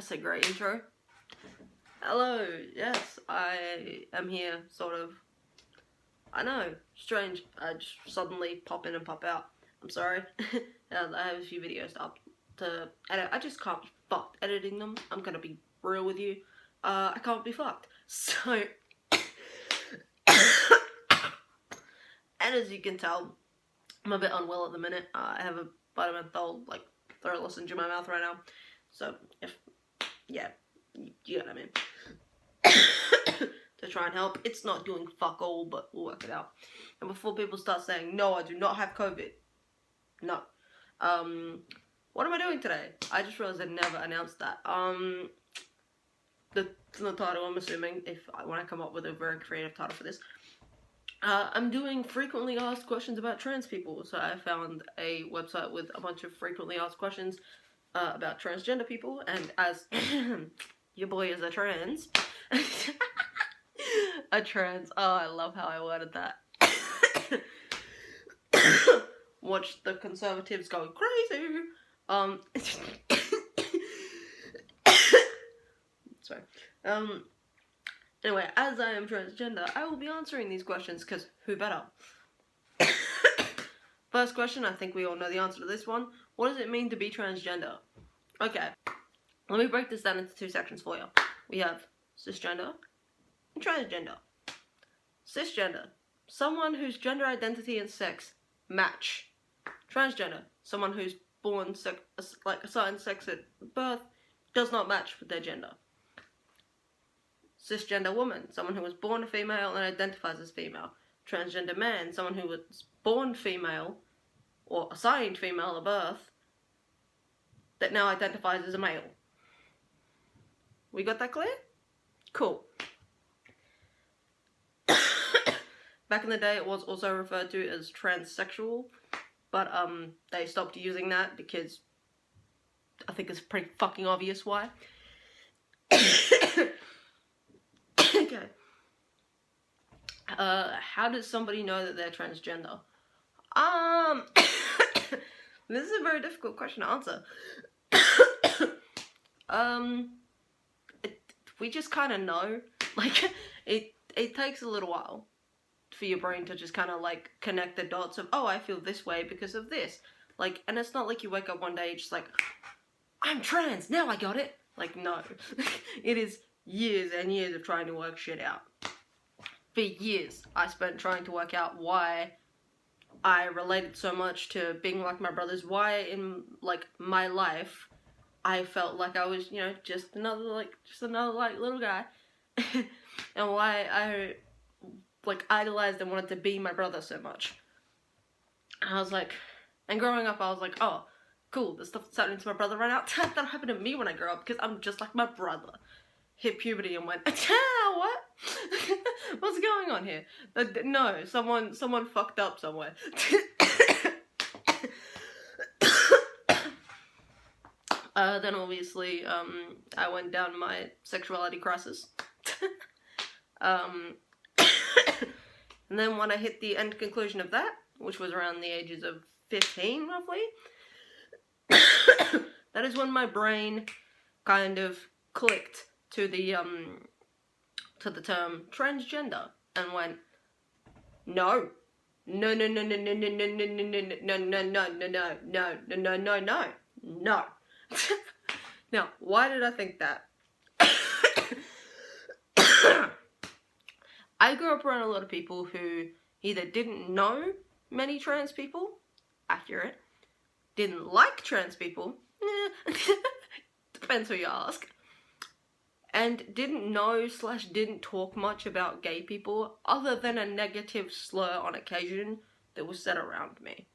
That's a great intro. Hello, yes, I am here, sort of. I know, strange. I just suddenly pop in and pop out. I'm sorry. I have a few videos up to edit. I just can't be fucked editing them. I'm gonna be real with you. I can't be fucked. So, and as you can tell, I'm a bit unwell at the minute. I have a vitamin like throat lozenge in my mouth right now. So, yeah, you know what I mean. To try and help. It's not doing fuck all, but we'll work it out. And before people start saying, no, I do not have COVID. No. What am I doing today? I just realized I never announced that. The title, I'm assuming, when I come up with a very creative title for this. I'm doing frequently asked questions about trans people. So I found a website with a bunch of frequently asked questions about transgender people, and as your boy is a trans. Oh, I love how I worded that. Watch the conservatives go crazy. Sorry. Anyway, as I am transgender, I will be answering these questions, because who better? First question, I think we all know the answer to this one. What does it mean to be transgender? Okay, let me break this down into two sections for you. We have cisgender and transgender. Cisgender, someone whose gender identity and sex match. Transgender, someone who's born like a certain sex at birth, does not match with their gender. Cisgender woman, someone who was born a female and identifies as female. Transgender man, someone who was born female or assigned female at birth that now identifies as a male. We got that clear? Cool. Back in the day, it was also referred to as transsexual, but they stopped using that because I think it's pretty fucking obvious why. Okay. How does somebody know that they're transgender? This is a very difficult question to answer. We just kind of know. Like, it takes a little while for your brain to just kind of like connect the dots of, oh, I feel this way because of this. Like, and it's not like you wake up one day and just like, I'm trans, now I got it. Like, no. It is years and years of trying to work shit out. For years, I spent trying to work out why I related so much to being like my brothers, why in like my life I felt like I was, just another little guy, and why I like idolized and wanted to be my brother so much. And I was like, and growing up I was like, oh, cool, this stuff that's happening to my brother right now, that'll happen to me when I grow up, because I'm just like my brother. Hit puberty and went, what? What's going on here? No, someone fucked up somewhere. Then obviously, I went down my sexuality crisis. And then when I hit the end conclusion of that, which was around the ages of 15, roughly, that is when my brain kind of clicked to the term transgender and went, no. Now, why did I think that? I grew up around a lot of people who either didn't know many trans people, accurate, didn't like trans people, depends who you ask, and didn't know / didn't talk much about gay people other than a negative slur on occasion that was said around me.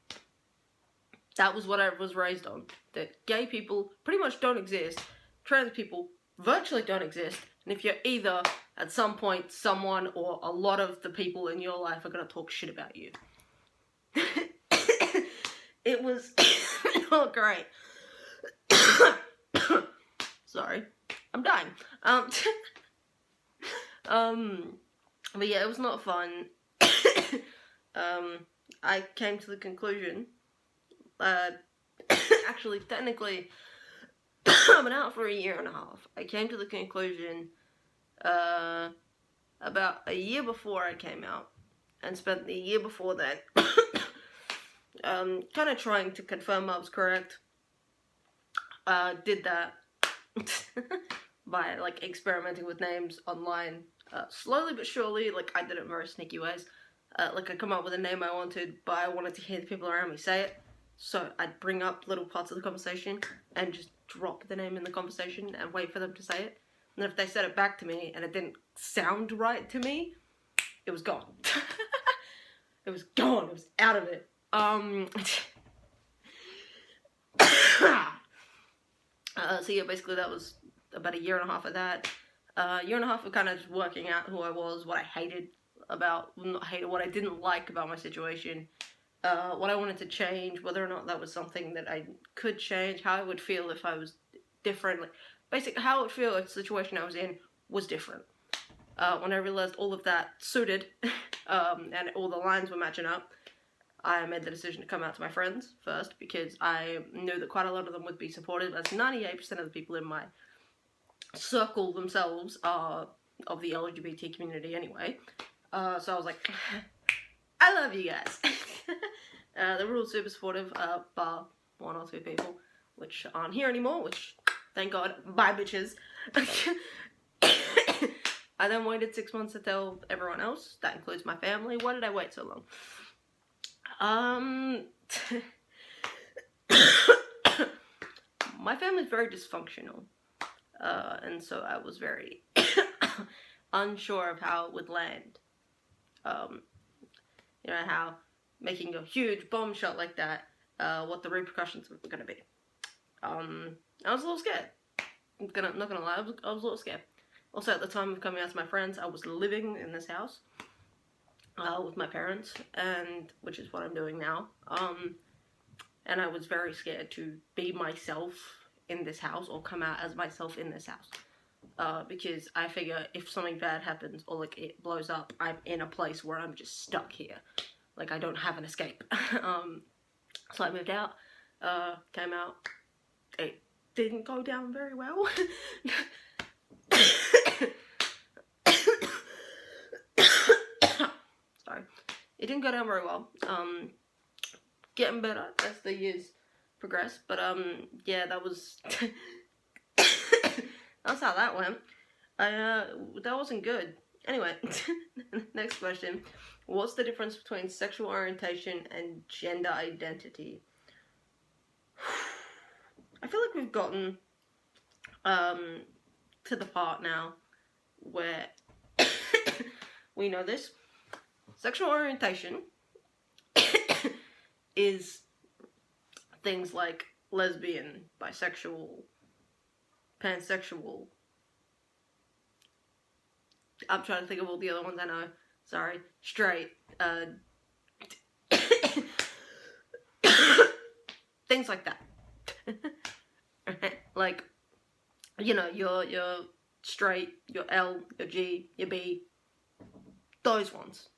That was what I was raised on. That gay people pretty much don't exist, trans people virtually don't exist, and if you're either, at some point, someone or a lot of the people in your life are gonna talk shit about you. It was not great. Sorry. I'm dying. But yeah, it was not fun. I came to the conclusion, actually, technically, I've been out for a year and a half. I came to the conclusion about a year before I came out, and spent the year before that kind of trying to confirm I was correct. Did that by like experimenting with names online, slowly but surely. Like, I did it in very sneaky ways. Like, I come up with a name I wanted, but I wanted to hear the people around me say it. So I'd bring up little parts of the conversation and just drop the name in the conversation and wait for them to say it. And if they said it back to me and it didn't sound right to me, it was gone. It was gone. It was out of it. So yeah, basically that was about a year and a half of that. Year and a half of kind of just working out who I was, what I hated about, not hated, what I didn't like about my situation, what I wanted to change, whether or not that was something that I could change, how I would feel if I was different. Like, basically, how I would feel if the situation I was in was different. When I realized all of that suited, and all the lines were matching up, I made the decision to come out to my friends first, because I knew that quite a lot of them would be supportive, as 98% of the people in my circle themselves are of the LGBT community anyway. So I was like, I love you guys. They were all super supportive, bar one or two people, which aren't here anymore, which, thank God, bye bitches. I then waited 6 months to tell everyone else. That includes my family. Why did I wait so long? My family's very dysfunctional. And so I was very unsure of how it would land. You know, how making a huge bomb shot like that, what the repercussions were going to be. I was a little scared. I'm not gonna lie, I was a little scared. Also, at the time of coming out to my friends, I was living in this house with my parents, and which is what I'm doing now. And I was very scared to be myself in this house, or come out as myself in this house, because I figure if something bad happens, or like it blows up, I'm in a place where I'm just stuck here. Like, I don't have an escape. So I moved out, came out. It didn't go down very well. Sorry. It didn't go down very well. Getting better as the years progressed, but yeah, that was that's how that went. That wasn't good. Anyway, next question. What's the difference between sexual orientation and gender identity? I feel like we've gotten to the part now where we know this. Sexual orientation is things like lesbian, bisexual, pansexual. I'm trying to think of all the other ones I know. Sorry. Straight. Things like that. Like, you know, you're straight, you're L, you're G, you're B. Those ones.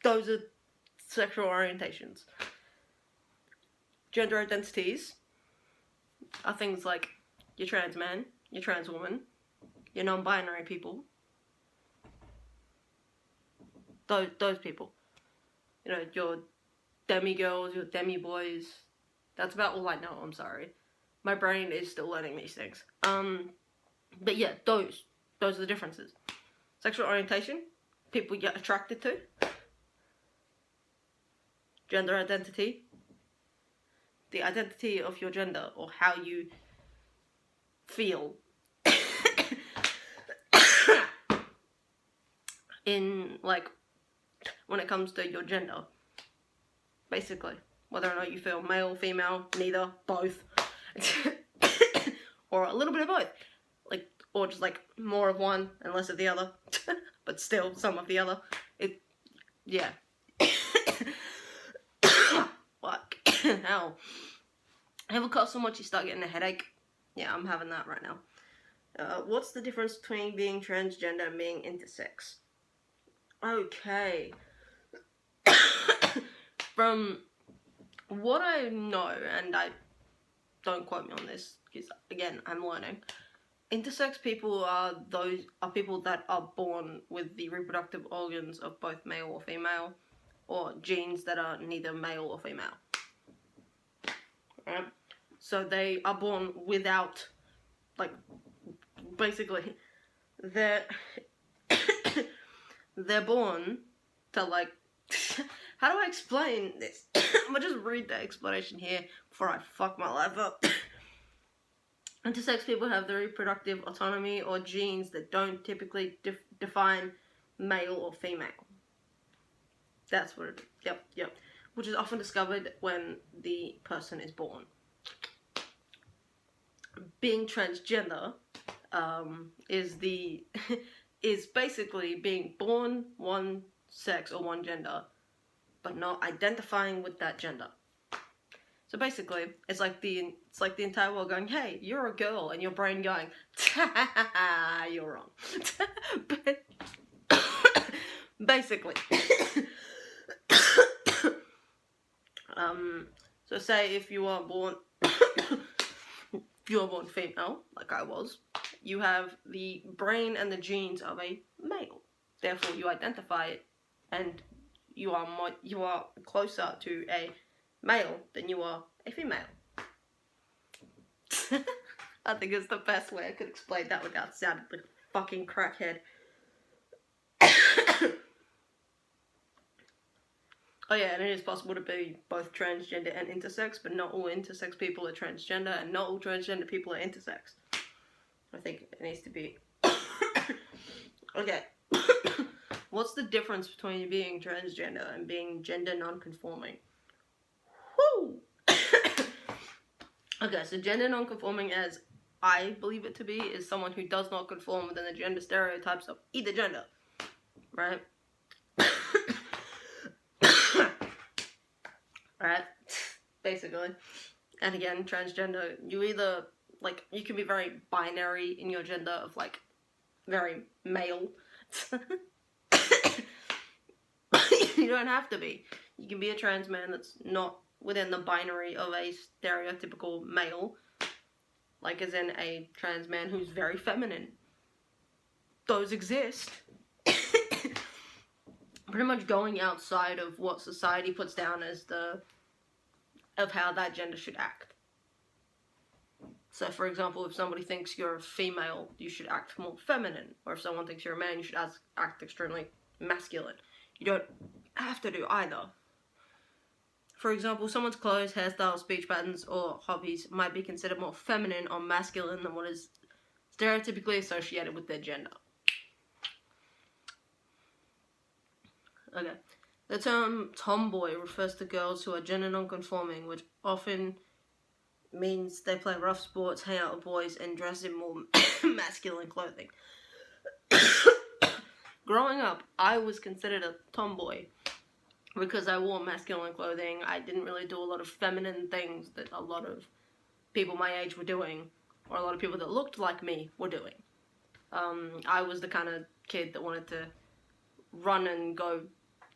Those are sexual orientations. Gender identities are things like you're trans man, you're trans woman, you're non-binary people. Those people. You know, your demi-girls, your demi-boys. That's about all I know, I'm sorry. My brain is still learning these things. But yeah, those are the differences. Sexual orientation, people you get attracted to. Gender identity, the identity of your gender, or how you feel in, like, when it comes to your gender, basically. Whether or not you feel male, female, neither, both, or a little bit of both, like, or just like more of one and less of the other, but still some of the other. Yeah. Fuck. Hell. Ever cough so much you start getting a headache? Yeah, I'm having that right now. What's the difference between being transgender and being intersex? Okay. From what I know, and I don't quote me on this, because again, I'm learning. Intersex people are people that are born with the reproductive organs of both male or female, or genes that are neither male or female. Right? So they are born without, like, basically, they're born to, like, how do I explain this? I'm gonna just read the explanation here before I fuck my life up. Intersex people have the reproductive autonomy or genes that don't typically define male or female. That's what it is. Yep. Which is often discovered when the person is born. Being transgender is basically being born one sex or one gender, but not identifying with that gender. So basically, it's like the entire world going, "Hey, you're a girl," and your brain going, "You're wrong." But basically, so say if you are born female, like I was, you have the brain and the genes of a male. Therefore, you identify it, and you are closer to a male than you are a female. I think it's the best way I could explain that without sounding like a fucking crackhead. Oh yeah, and it is possible to be both transgender and intersex, but not all intersex people are transgender, and not all transgender people are intersex. I think it needs to be... Okay. What's the difference between being transgender and being gender non-conforming? Woo! Okay, so gender non-conforming, as I believe it to be, is someone who does not conform within the gender stereotypes of either gender. Right? Right? Basically. And again, transgender, you either, like, you can be very binary in your gender of, like, very male. You don't have to be. You can be a trans man that's not within the binary of a stereotypical male. Like, as in a trans man who's very feminine. Those exist. Pretty much going outside of what society puts down as of how that gender should act. So, for example, if somebody thinks you're a female, you should act more feminine. Or if someone thinks you're a man, you should act extremely masculine. You don't have to do either. For example, someone's clothes, hairstyles, speech patterns, or hobbies might be considered more feminine or masculine than what is stereotypically associated with their gender. Okay. The term tomboy refers to girls who are gender non-conforming, which often means they play rough sports, hang out with boys, and dress in more masculine clothing. Growing up, I was considered a tomboy because I wore masculine clothing. I didn't really do a lot of feminine things that a lot of people my age were doing, or a lot of people that looked like me were doing. I was the kind of kid that wanted to run and go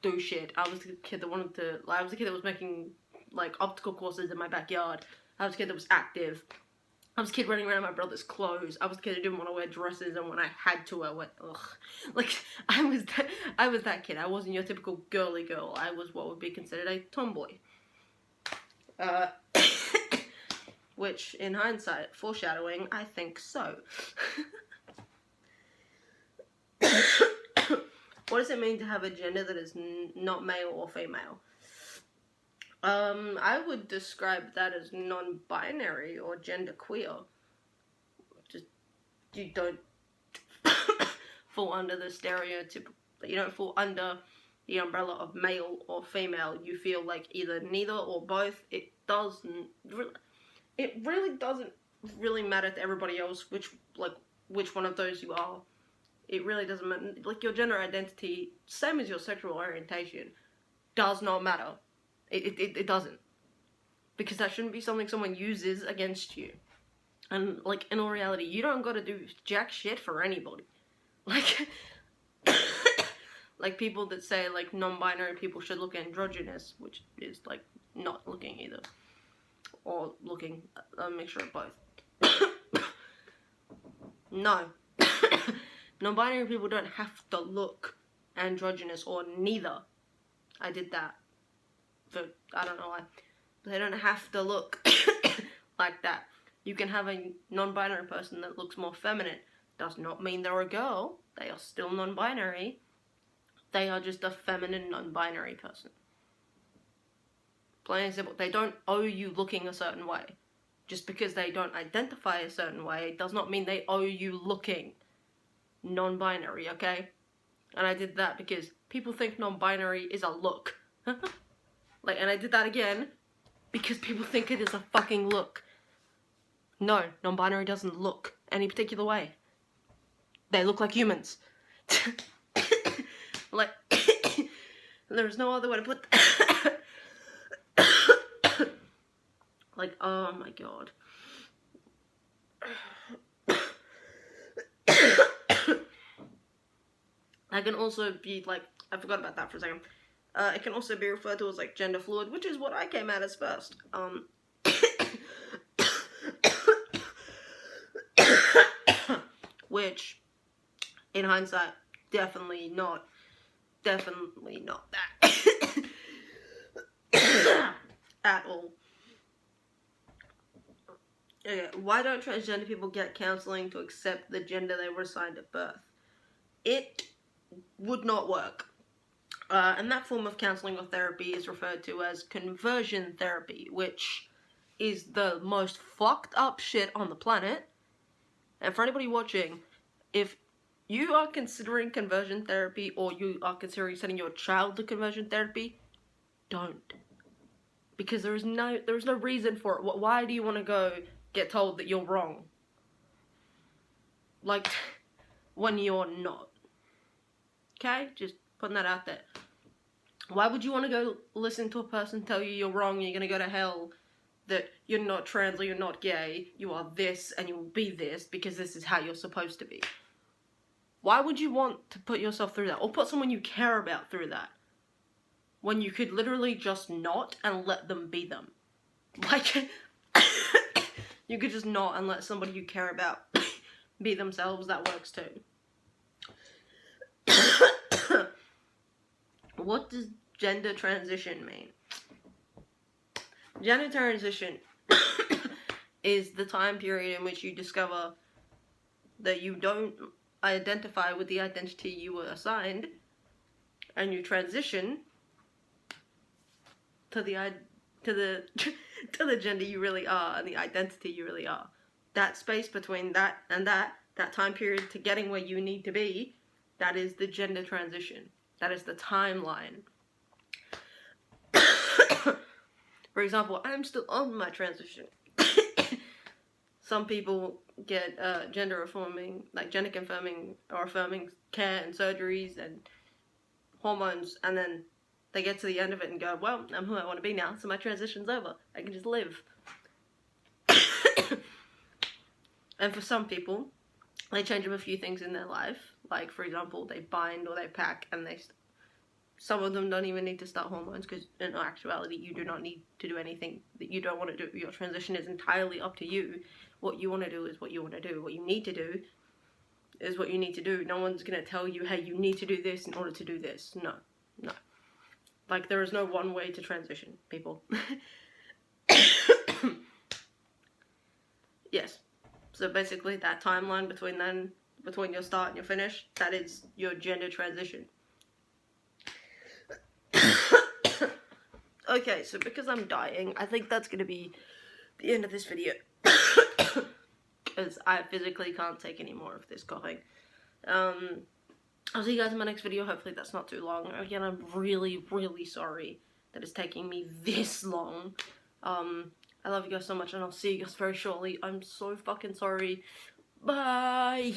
do shit. I was the kid that was making, like, obstacle courses in my backyard. I was the kid that was active. I was the kid running around in my brother's clothes. I was the kid who didn't want to wear dresses, and when I had to, I went, ugh. Like, I was that kid. I wasn't your typical girly girl. I was what would be considered a tomboy. Which, in hindsight, foreshadowing, I think so. What does it mean to have a gender that is not male or female? I would describe that as non-binary or genderqueer. Just, you don't fall under the stereotypical, you don't fall under the umbrella of male or female. You feel like either neither or both. It really doesn't really matter to everybody else which one of those you are. It really doesn't matter. Like, your gender identity, same as your sexual orientation, does not matter. It doesn't. Because that shouldn't be something someone uses against you. And, like, in all reality, you don't gotta do jack shit for anybody. Like, like, people that say, like, non-binary people should look androgynous, which is, like, not looking either. or looking, a mixture of both. No. Non-binary people don't have to look androgynous, or neither. I did that. For, I don't know why. They don't have to look like that. You can have a non-binary person that looks more feminine. Does not mean they're a girl. They are still non-binary. They are just a feminine non-binary person. Plain and simple. They don't owe you looking a certain way. Just because they don't identify a certain way does not mean they owe you looking non-binary, okay? And I did that because people think non-binary is a look. Like, and I did that again because people think it is a fucking look. No, non-binary doesn't look any particular way. They look like humans. Like, there's no other way to put that. Like, oh my god. I can also be, like, I forgot about that for a second. It can also be referred to as, like, gender fluid, which is what I came at as first. Which, in hindsight, definitely not that. At all. Okay, why don't transgender people get counseling to accept the gender they were assigned at birth? It would not work. And that form of counseling or therapy is referred to as conversion therapy, which is the most fucked up shit on the planet. And for anybody watching, if you are considering conversion therapy, or you are considering sending your child to conversion therapy, don't. Because there is no reason for it. Why do you want to go get told that you're wrong? Like, when you're not. Okay? Just putting that out there. Why would you want to go listen to a person tell you you're wrong, you're going to go to hell, that you're not trans or you're not gay, you are this and you will be this because this is how you're supposed to be? Why would you want to put yourself through that, or put someone you care about through that, when you could literally just not and let them be them? Like, you could just not and let somebody you care about be themselves. That works too. What does gender transition mean? Gender transition is the time period in which you discover that you don't identify with the identity you were assigned, and you transition to the gender you really are and the identity you really are. That space between that and that time period to getting where you need to be, that is the gender transition. That is the timeline. For example, I'm still on my transition. Some people get gender affirming or affirming care and surgeries and hormones, and then they get to the end of it and go, well, I'm who I want to be now, so my transition's over. I can just live. And for some people, they change up a few things in their life. Like, for example, they bind or they pack, and some of them don't even need to start hormones, because in actuality, you do not need to do anything that you don't want to do. Your transition is entirely up to you. What you want to do is what you want to do. What you need to do is what you need to do. No one's going to tell you, hey, you need to do this in order to do this. No. Like, there is no one way to transition, people. Yes. So basically, that timeline between your start and your finish, that is your gender transition. Okay, so because I'm dying, I think that's going to be the end of this video. Because I physically can't take any more of this coughing. I'll see you guys in my next video. Hopefully that's not too long. Again, I'm really, really sorry that it's taking me this long. I love you guys so much, and I'll see you guys very shortly. I'm so fucking sorry. Bye!